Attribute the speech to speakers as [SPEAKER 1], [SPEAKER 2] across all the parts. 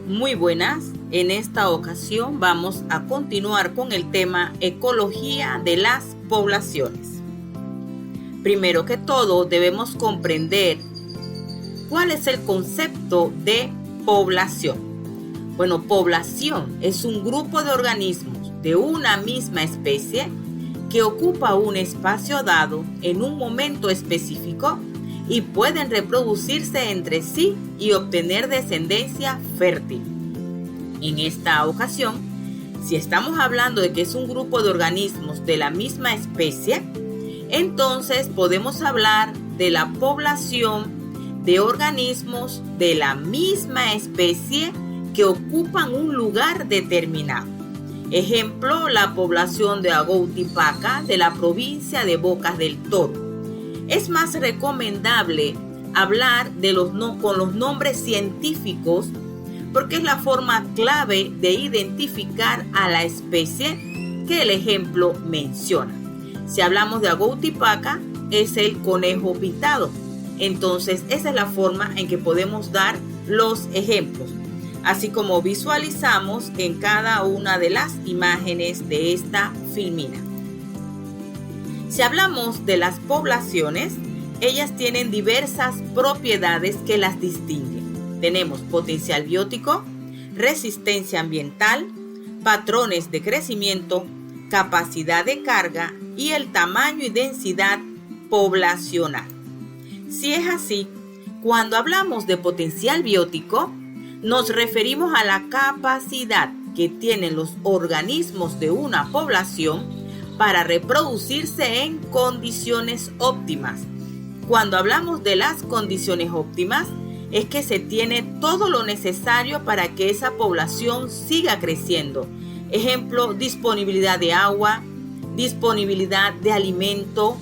[SPEAKER 1] Muy buenas, en esta ocasión vamos a continuar con el tema ecología de las poblaciones. Primero que todo debemos comprender cuál es el concepto de población. Bueno, población es un grupo de organismos de una misma especie que ocupa un espacio dado en un momento específico y pueden reproducirse entre sí y obtener descendencia fértil. En esta ocasión, si estamos hablando de que es un grupo de organismos de la misma especie, entonces podemos hablar de la población de organismos de la misma especie que ocupan un lugar determinado. Ejemplo, la población de Agouti-Paca de la provincia de Bocas del Toro. Es más recomendable hablar con los nombres científicos porque es la forma clave de identificar a la especie que el ejemplo menciona. Si hablamos de Agouti-Paca, es el conejo pintado. Entonces, esa es la forma en que podemos dar los ejemplos, así como visualizamos en cada una de las imágenes de esta filmina. Si hablamos de las poblaciones, ellas tienen diversas propiedades que las distinguen. Tenemos potencial biótico, resistencia ambiental, patrones de crecimiento, capacidad de carga y el tamaño y densidad poblacional. Si es así, cuando hablamos de potencial biótico, nos referimos a la capacidad que tienen los organismos de una población para reproducirse en condiciones óptimas. Cuando hablamos de las condiciones óptimas, es que se tiene todo lo necesario para que esa población siga creciendo. Ejemplo, disponibilidad de agua, disponibilidad de alimento,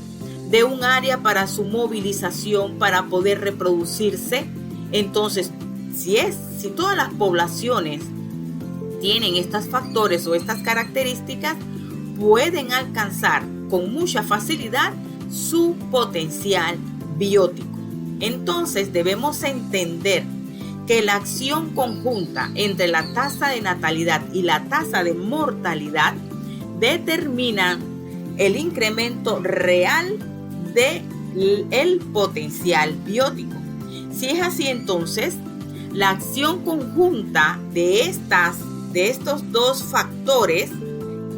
[SPEAKER 1] de un área para su movilización para poder reproducirse. Entonces, si todas las poblaciones tienen estos factores o estas características, pueden alcanzar con mucha facilidad su potencial biótico. Entonces debemos entender que la acción conjunta entre la tasa de natalidad y la tasa de mortalidad determinan el incremento real del potencial biótico. Si es así, entonces la acción conjunta de estos dos factores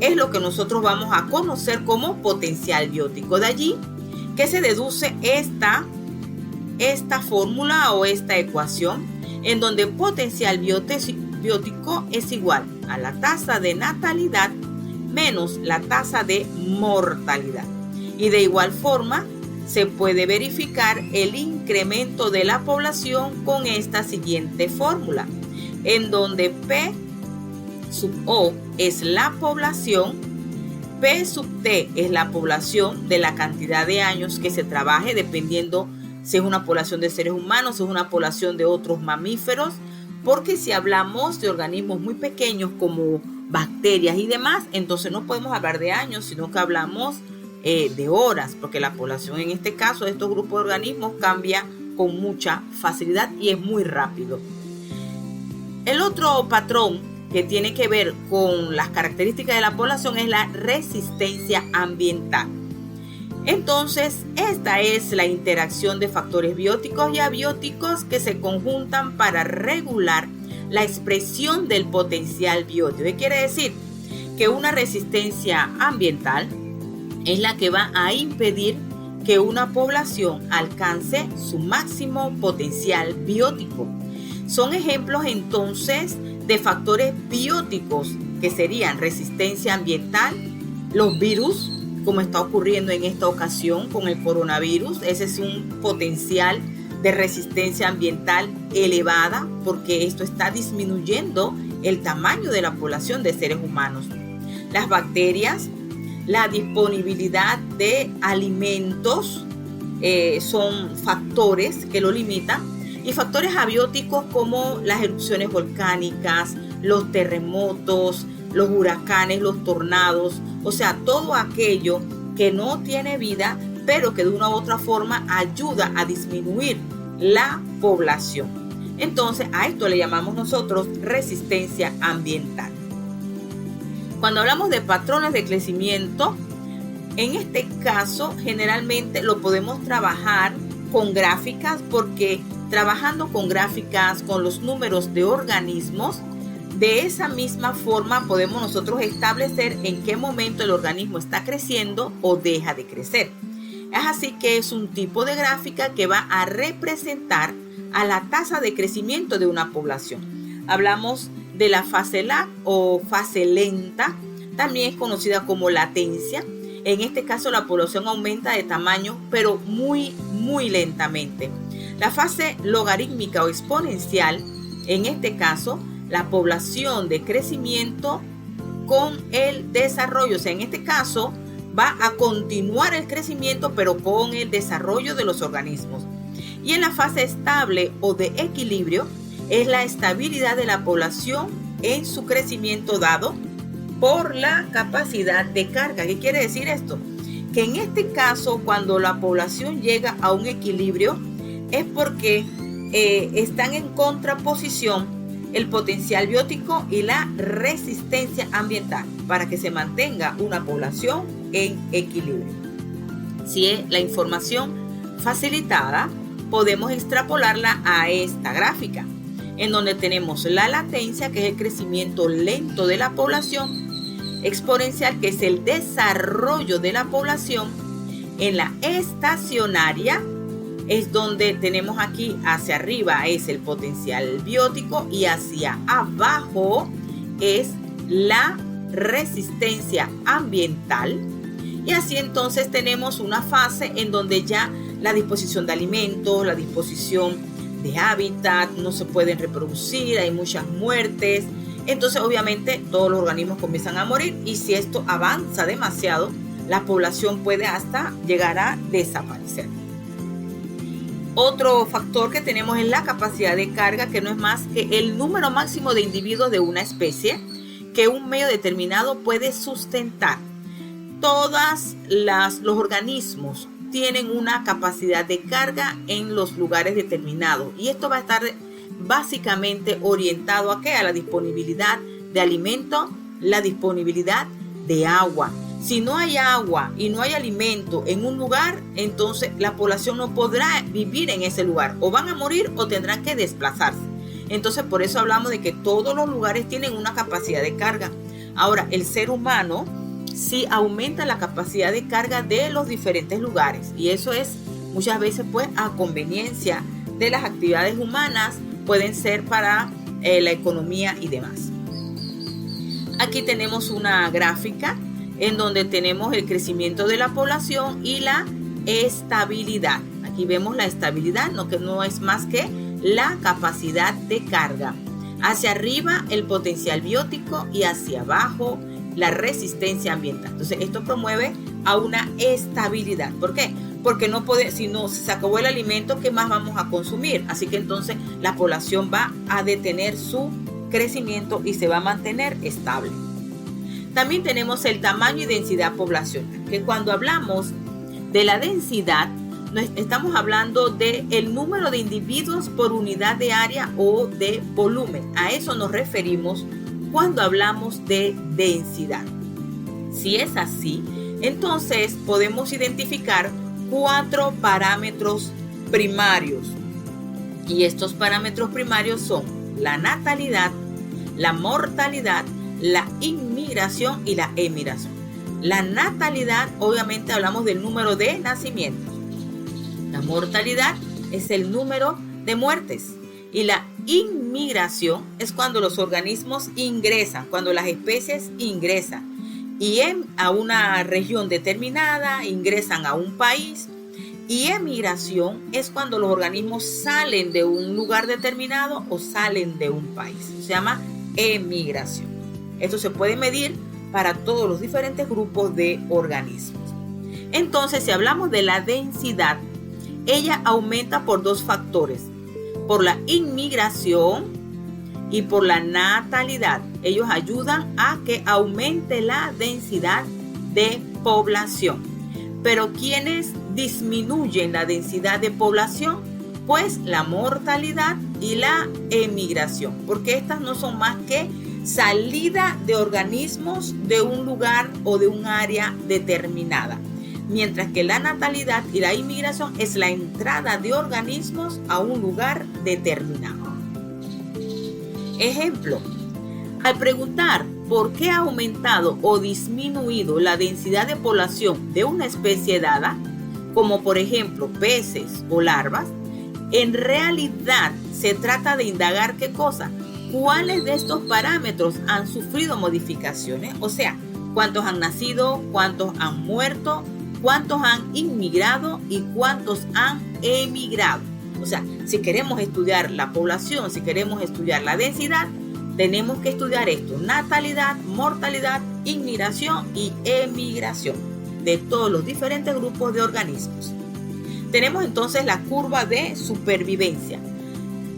[SPEAKER 1] es lo que nosotros vamos a conocer como potencial biótico. De allí que se deduce esta fórmula o esta ecuación en donde potencial biótico es igual a la tasa de natalidad menos la tasa de mortalidad. Y de igual forma se puede verificar el incremento de la población con esta siguiente fórmula, en donde P sub O es la población, P sub T es la población de la cantidad de años que se trabaje, dependiendo si es una población de seres humanos, si es una población de otros mamíferos, porque si hablamos de organismos muy pequeños como bacterias y demás, entonces no podemos hablar de años, sino que hablamos de horas, porque la población en este caso de estos grupos de organismos cambia con mucha facilidad y es muy rápido. El otro patrón que tiene que ver con las características de la población es la resistencia ambiental. Entonces, esta es la interacción de factores bióticos y abióticos que se conjuntan para regular la expresión del potencial biótico. ¿Qué quiere decir? Que una resistencia ambiental es la que va a impedir que una población alcance su máximo potencial biótico. Son ejemplos entonces de factores bióticos que serían resistencia ambiental, los virus, como está ocurriendo en esta ocasión con el coronavirus. Ese es un potencial de resistencia ambiental elevada porque esto está disminuyendo el tamaño de la población de seres humanos. Las bacterias, la disponibilidad de alimentos son factores que lo limitan. Y factores abióticos como las erupciones volcánicas, los terremotos, los huracanes, los tornados, o sea, todo aquello que no tiene vida, pero que de una u otra forma ayuda a disminuir la población. Entonces, a esto le llamamos nosotros resistencia ambiental. Cuando hablamos de patrones de crecimiento, en este caso, generalmente lo podemos trabajar con gráficas, porque trabajando con gráficas, con los números de organismos, de esa misma forma podemos nosotros establecer en qué momento el organismo está creciendo o deja de crecer. Es así que es un tipo de gráfica que va a representar a la tasa de crecimiento de una población. Hablamos de la fase lag o fase lenta, también es conocida como latencia. En este caso la población aumenta de tamaño, pero muy lentamente. La fase logarítmica o exponencial, en este caso, la población de crecimiento con el desarrollo. O sea, en este caso va a continuar el crecimiento, pero con el desarrollo de los organismos. Y en la fase estable o de equilibrio es la estabilidad de la población en su crecimiento dado por la capacidad de carga. ¿Qué quiere decir esto? Que en este caso, cuando la población llega a un equilibrio, es porque están en contraposición el potencial biótico y la resistencia ambiental para que se mantenga una población en equilibrio. Si es la información facilitada, podemos extrapolarla a esta gráfica, en donde tenemos la latencia, que es el crecimiento lento de la población, exponencial, que es el desarrollo de la población. En la estacionaria es donde tenemos aquí hacia arriba es el potencial biótico y hacia abajo es la resistencia ambiental. Y así entonces tenemos una fase en donde ya la disposición de alimentos, la disposición de hábitat, no se pueden reproducir, hay muchas muertes. Entonces obviamente todos los organismos comienzan a morir, y si esto avanza demasiado, la población puede hasta llegar a desaparecer. Otro factor que tenemos es la capacidad de carga, que no es más que el número máximo de individuos de una especie que un medio determinado puede sustentar. Todos los organismos tienen una capacidad de carga en los lugares determinados, y esto va a estar básicamente orientado ¿a qué? A la disponibilidad de alimento, la disponibilidad de agua. Si no hay agua y no hay alimento en un lugar, entonces la población no podrá vivir en ese lugar, o van a morir o tendrán que desplazarse. Entonces por eso hablamos de que todos los lugares tienen una capacidad de carga. Ahora, el ser humano sí aumenta la capacidad de carga de los diferentes lugares, y eso es muchas veces pues a conveniencia de las actividades humanas, pueden ser para la economía y demás. Aquí tenemos una gráfica en donde tenemos el crecimiento de la población y la estabilidad. Aquí vemos la estabilidad, que no es más que la capacidad de carga. Hacia arriba el potencial biótico y hacia abajo la resistencia ambiental. Entonces esto promueve a una estabilidad. ¿Por qué? Porque si no se acabó el alimento, ¿qué más vamos a consumir? Así que entonces la población va a detener su crecimiento y se va a mantener estable. También tenemos el tamaño y densidad poblacional, que cuando hablamos de la densidad, estamos hablando del número de individuos por unidad de área o de volumen. A eso nos referimos cuando hablamos de densidad. Si es así, entonces podemos identificar 4 parámetros primarios. Y estos parámetros primarios son la natalidad, la mortalidad, la inmigración y la emigración. La natalidad, obviamente hablamos del número de nacimientos. La mortalidad es el número de muertes. Y la inmigración es cuando los organismos ingresan, cuando las especies ingresan a una región determinada, ingresan a un país. Y emigración es cuando los organismos salen de un lugar determinado o salen de un país. Se llama emigración. Esto se puede medir para todos los diferentes grupos de organismos. Entonces, si hablamos de la densidad, ella aumenta por 2 factores: por la inmigración y por la natalidad. Ellos ayudan a que aumente la densidad de población. Pero ¿quiénes disminuyen la densidad de población? Pues la mortalidad y la emigración, porque estas no son más que salida de organismos de un lugar o de un área determinada, mientras que la natalidad y la inmigración es la entrada de organismos a un lugar determinado. Ejemplo, al preguntar por qué ha aumentado o disminuido la densidad de población de una especie dada, como por ejemplo peces o larvas, en realidad se trata de indagar qué cosa, cuáles de estos parámetros han sufrido modificaciones, o sea, cuántos han nacido, cuántos han muerto, cuántos han inmigrado y cuántos han emigrado. O sea, si queremos estudiar la población, si queremos estudiar la densidad, tenemos que estudiar esto: natalidad, mortalidad, inmigración y emigración de todos los diferentes grupos de organismos. Tenemos entonces la curva de supervivencia.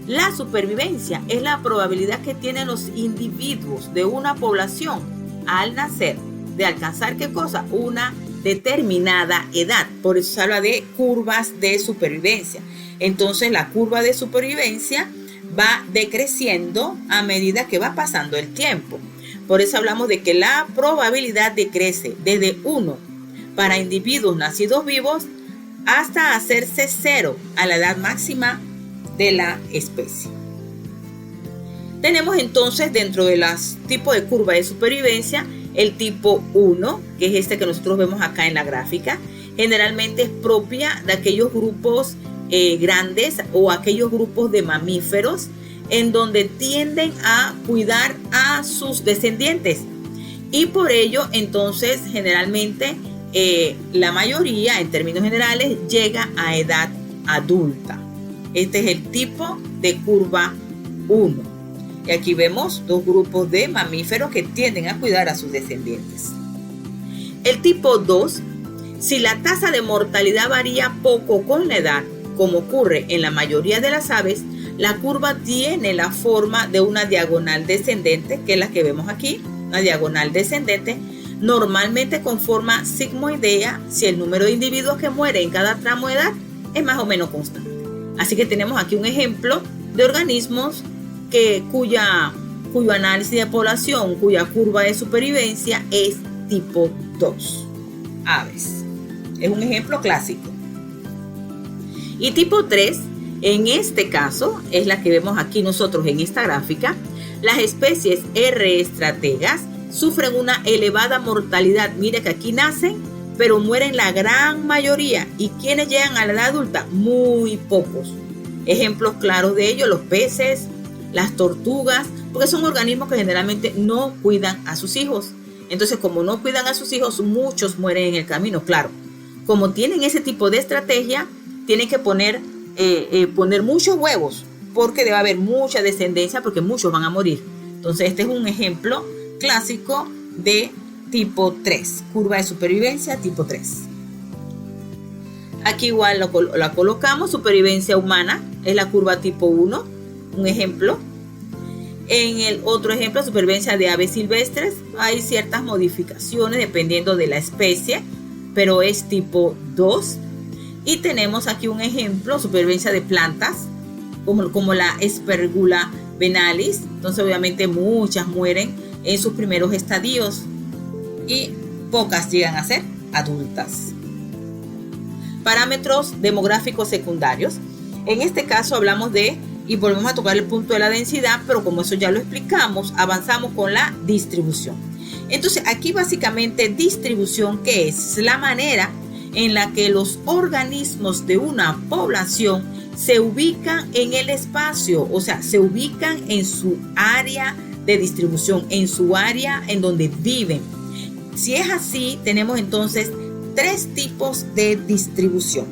[SPEAKER 1] La supervivencia es la probabilidad que tienen los individuos de una población al nacer de alcanzar ¿qué cosa? Una determinada edad. Por eso se habla de curvas de supervivencia. Entonces la curva de supervivencia va decreciendo a medida que va pasando el tiempo. Por eso hablamos de que la probabilidad decrece desde 1 para individuos nacidos vivos hasta hacerse 0 a la edad máxima de la especie. Tenemos entonces dentro de los tipos de curva de supervivencia el tipo 1, que es este que nosotros vemos acá en la gráfica. Generalmente es propia de aquellos grupos grandes o aquellos grupos de mamíferos en donde tienden a cuidar a sus descendientes, y por ello entonces generalmente la mayoría en términos generales llega a edad adulta. Este es el tipo de curva 1. Y aquí vemos dos grupos de mamíferos que tienden a cuidar a sus descendientes. El tipo 2, si la tasa de mortalidad varía poco con la edad, como ocurre en la mayoría de las aves, la curva tiene la forma de una diagonal descendente, que es la que vemos aquí, una diagonal descendente, normalmente con forma sigmoidea si el número de individuos que mueren en cada tramo de edad es más o menos constante. Así que tenemos aquí un ejemplo de organismos cuyo análisis de población, cuya curva de supervivencia es tipo 2. Aves. Es un ejemplo clásico. Y tipo 3, en este caso, es la que vemos aquí nosotros en esta gráfica. Las especies R. estrategas sufren una elevada mortalidad. Mire que aquí nacen, pero mueren la gran mayoría. ¿Y quienes llegan a la edad adulta? Muy pocos. Ejemplos claros de ello: los peces, las tortugas, porque son organismos que generalmente no cuidan a sus hijos. Entonces, como no cuidan a sus hijos, muchos mueren en el camino. Claro, como tienen ese tipo de estrategia, tienen que poner muchos huevos, porque debe haber mucha descendencia, porque muchos van a morir. Entonces, este es un ejemplo clásico de tipo 3, curva de supervivencia tipo 3. Aquí igual la colocamos, supervivencia humana, es la curva tipo 1, un ejemplo. En el otro ejemplo, supervivencia de aves silvestres, hay ciertas modificaciones dependiendo de la especie, pero es tipo 2. Y tenemos aquí un ejemplo, supervivencia de plantas, como la Aspergillus venalis. Entonces obviamente muchas mueren en sus primeros estadios y pocas llegan a ser adultas. Parámetros demográficos secundarios. En este caso hablamos y volvemos a tocar el punto de la densidad, pero como eso ya lo explicamos, avanzamos con la distribución. Entonces aquí básicamente distribución, que es la manera en la que los organismos de una población se ubican en el espacio, o sea, se ubican en su área de distribución, en su área en donde viven. Si es así, tenemos entonces 3 tipos de distribución.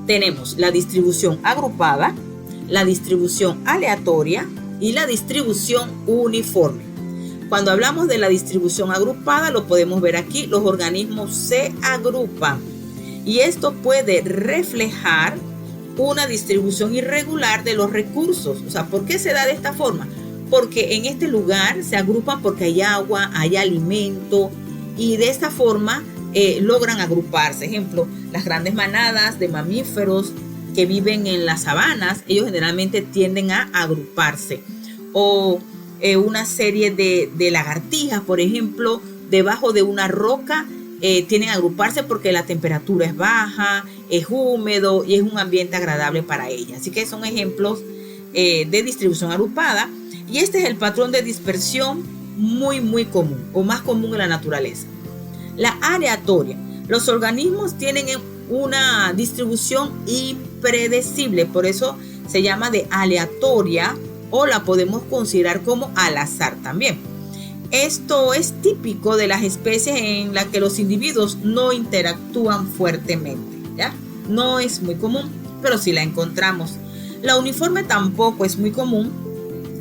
[SPEAKER 1] Tenemos la distribución agrupada, la distribución aleatoria y la distribución uniforme. Cuando hablamos de la distribución agrupada, lo podemos ver aquí: los organismos se agrupan, y esto puede reflejar una distribución irregular de los recursos. O sea, ¿por qué se da de esta forma? Porque en este lugar se agrupan porque hay agua, hay alimento, y de esta forma logran agruparse. Ejemplo, las grandes manadas de mamíferos que viven en las sabanas, ellos generalmente tienden a agruparse. O una serie de lagartijas, por ejemplo, debajo de una roca, tienden a agruparse porque la temperatura es baja, es húmedo y es un ambiente agradable para ellas. Así que son ejemplos de distribución agrupada. Y este es el patrón de dispersión muy común o más común en la naturaleza. La aleatoria. Los organismos tienen una distribución impredecible, por eso se llama de aleatoria, o la podemos considerar como al azar también. Esto es típico de las especies en las que los individuos no interactúan fuertemente, ¿ya? No es muy común, pero sí la encontramos. La uniforme tampoco es muy común.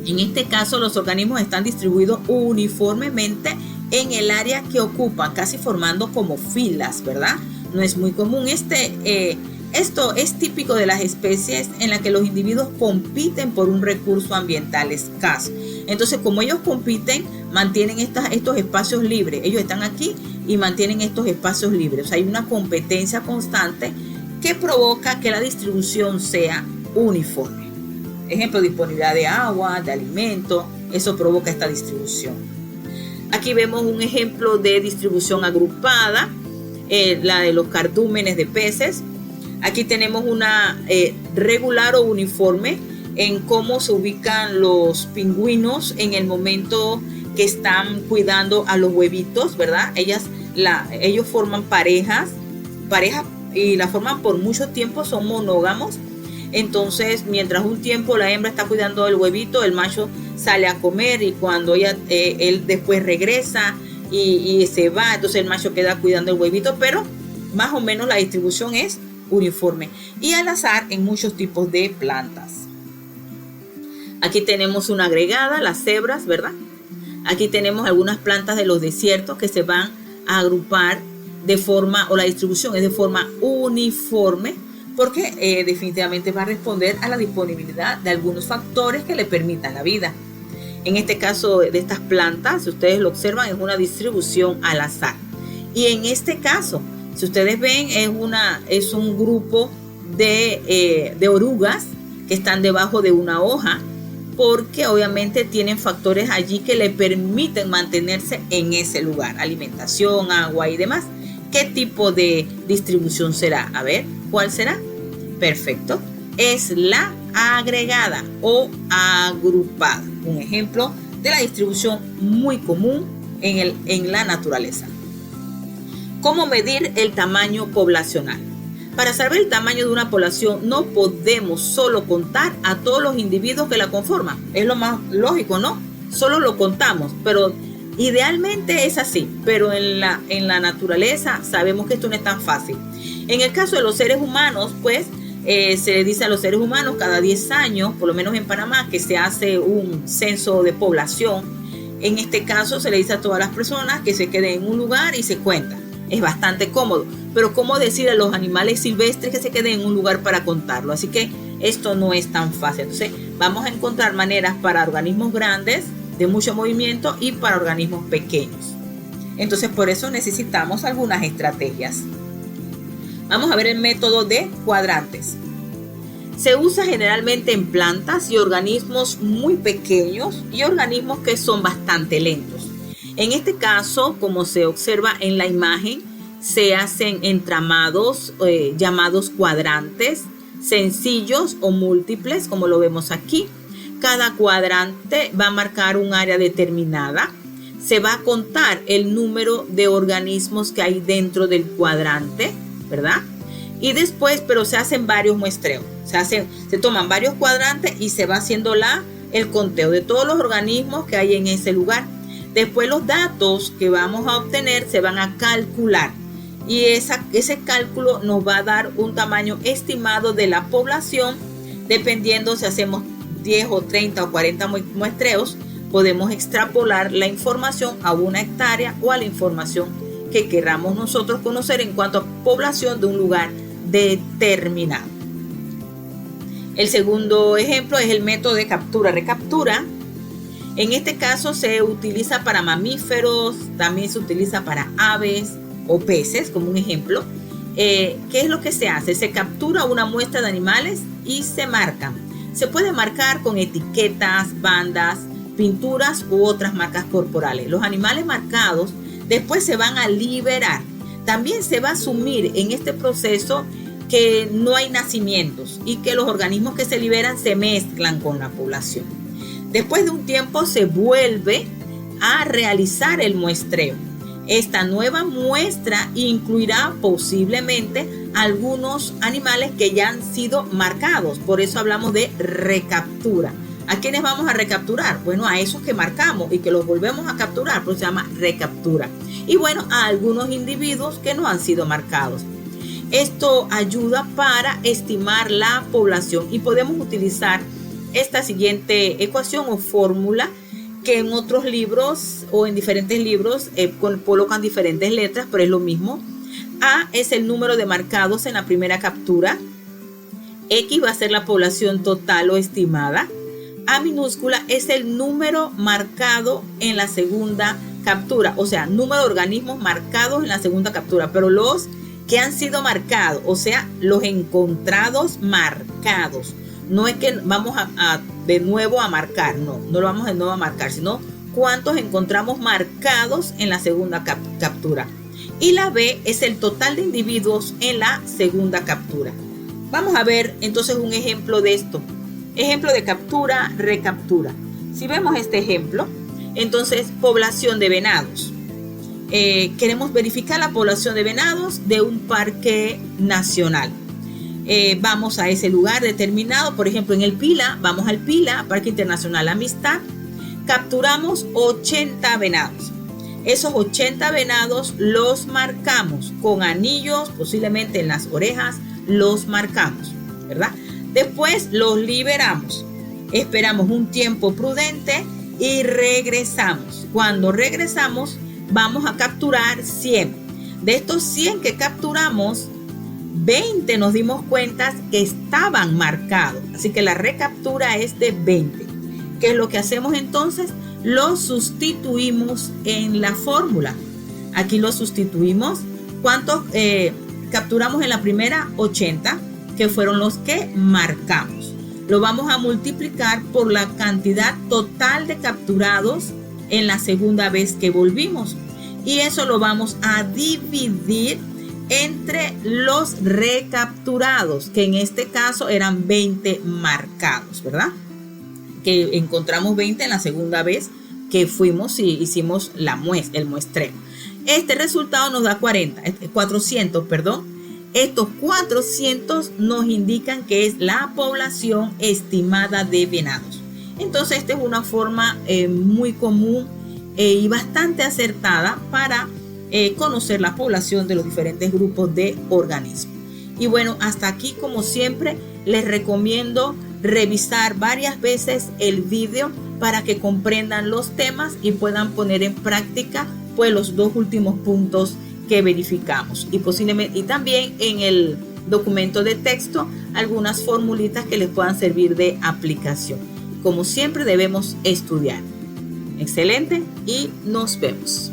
[SPEAKER 1] En este caso, los organismos están distribuidos uniformemente en el área que ocupan, casi formando como filas, ¿verdad? No es muy común. Esto es típico de las especies en las que los individuos compiten por un recurso ambiental escaso. Entonces, como ellos compiten, mantienen estos espacios libres. Ellos están aquí y mantienen estos espacios libres. O sea, hay una competencia constante que provoca que la distribución sea uniforme. Ejemplo, disponibilidad de agua, de alimento. Eso provoca esta distribución. Aquí vemos un ejemplo de distribución agrupada, la de los cardúmenes de peces. Aquí tenemos una regular o uniforme en cómo se ubican los pingüinos en el momento que están cuidando a los huevitos, ¿verdad? Ellos forman parejas y la forman por mucho tiempo, son monógamos. Entonces, mientras un tiempo la hembra está cuidando el huevito, el macho sale a comer y cuando él después regresa y se va, entonces el macho queda cuidando el huevito, pero más o menos la distribución es uniforme y al azar en muchos tipos de plantas. Aquí tenemos una agregada, las cebras, ¿verdad? Aquí tenemos algunas plantas de los desiertos que se van a agrupar de forma, o la distribución es de forma uniforme, porque definitivamente va a responder a la disponibilidad de algunos factores que le permitan la vida. En este caso de estas plantas, si ustedes lo observan, es una distribución al azar. Y en este caso, si ustedes ven, es un grupo de orugas que están debajo de una hoja, porque obviamente tienen factores allí que le permiten mantenerse en ese lugar, alimentación, agua y demás. ¿Qué tipo de distribución será? A ver, ¿cuál será? Perfecto. Es la agregada o agrupada. Un ejemplo de la distribución muy común en la naturaleza. ¿Cómo medir el tamaño poblacional? Para saber el tamaño de una población no podemos solo contar a todos los individuos que la conforman. Es lo más lógico, ¿no? Solo lo contamos, pero idealmente es así. Pero en la naturaleza sabemos que esto no es tan fácil. En el caso de los seres humanos, pues se le dice a los seres humanos cada 10 años, por lo menos en Panamá, que se hace un censo de población. En este caso se le dice a todas las personas que se queden en un lugar y se cuenta. Es bastante cómodo, pero ¿cómo decir a los animales silvestres que se queden en un lugar para contarlo? Así que esto no es tan fácil. Entonces vamos a encontrar maneras para organismos grandes de mucho movimiento y para organismos pequeños. Entonces por eso necesitamos algunas estrategias. Vamos a ver el método de cuadrantes. Se usa generalmente en plantas y organismos muy pequeños y organismos que son bastante lentos. En este caso, como se observa en la imagen, se hacen entramados llamados cuadrantes, sencillos o múltiples, como lo vemos aquí. Cada cuadrante va a marcar un área determinada. Se va a contar el número de organismos que hay dentro del cuadrante, ¿verdad? Y después, pero se hacen varios muestreos. Se toman varios cuadrantes y se va haciendo el conteo de todos los organismos que hay en ese lugar. Después los datos que vamos a obtener se van a calcular y ese cálculo nos va a dar un tamaño estimado de la población. Dependiendo si hacemos 10 o 30 o 40 muestreos, podemos extrapolar la información a una hectárea o a la información que queramos nosotros conocer en cuanto a población de un lugar determinado. El segundo ejemplo es el método de captura-recaptura. En este caso se utiliza para mamíferos, también se utiliza para aves o peces, como un ejemplo. ¿qué es lo que se hace? Se captura una muestra de animales y se marcan. Se puede marcar con etiquetas, bandas, pinturas u otras marcas corporales. Los animales marcados después se van a liberar. También se va a asumir en este proceso que no hay nacimientos y que los organismos que se liberan se mezclan con la población. Después de un tiempo se vuelve a realizar el muestreo. Esta nueva muestra incluirá posiblemente algunos animales que ya han sido marcados. Por eso hablamos de recaptura. ¿A quiénes vamos a recapturar? Bueno, a esos que marcamos y que los volvemos a capturar, pues se llama recaptura. Y bueno, a algunos individuos que no han sido marcados. Esto ayuda para estimar la población y podemos utilizar esta siguiente ecuación o fórmula que en otros libros o en diferentes libros colocan diferentes letras, pero es lo mismo. A es el número de marcados en la primera captura. X va a ser la población total o estimada. A minúscula es el número marcado en la segunda captura, o sea, número de organismos marcados en la segunda captura, pero los que han sido marcados, o sea, los encontrados marcados. No es que vamos de nuevo a marcar, no lo vamos de nuevo a marcar, sino cuántos encontramos marcados en la segunda captura. Y la B es el total de individuos en la segunda captura. Vamos a ver entonces un ejemplo de esto. Ejemplo de captura, recaptura. Si vemos este ejemplo, entonces población de venados. Queremos verificar la población de venados de un parque nacional. Vamos a ese lugar determinado, por ejemplo en el Pila, vamos al Pila, Parque Internacional Amistad, capturamos 80 venados. Esos 80 venados los marcamos con anillos, posiblemente en las orejas, los marcamos, ¿verdad? Después los liberamos, esperamos un tiempo prudente y regresamos. Cuando regresamos, vamos a capturar 100. De estos 100 que capturamos, 20 nos dimos cuenta que estaban marcados. Así que la recaptura es de 20. ¿Qué es lo que hacemos entonces? Lo sustituimos en la fórmula. Aquí lo sustituimos. ¿Cuántos capturamos en la primera? 80, que fueron los que marcamos. Lo vamos a multiplicar por la cantidad total de capturados en la segunda vez que volvimos. Y eso lo vamos a dividir entre los recapturados, que en este caso eran 20 marcados, ¿verdad? Que encontramos 20 en la segunda vez que fuimos y hicimos el muestreo. Este resultado nos da 400, perdón. Estos 400 nos indican que es la población estimada de venados. Entonces, esta es una forma muy común y bastante acertada para conocer la población de los diferentes grupos de organismos. Y bueno, hasta aquí, como siempre, les recomiendo revisar varias veces el video para que comprendan los temas y puedan poner en práctica pues los dos últimos puntos que verificamos, y también en el documento de texto algunas formulitas que les puedan servir de aplicación. Como siempre, debemos estudiar. Excelente, y nos vemos.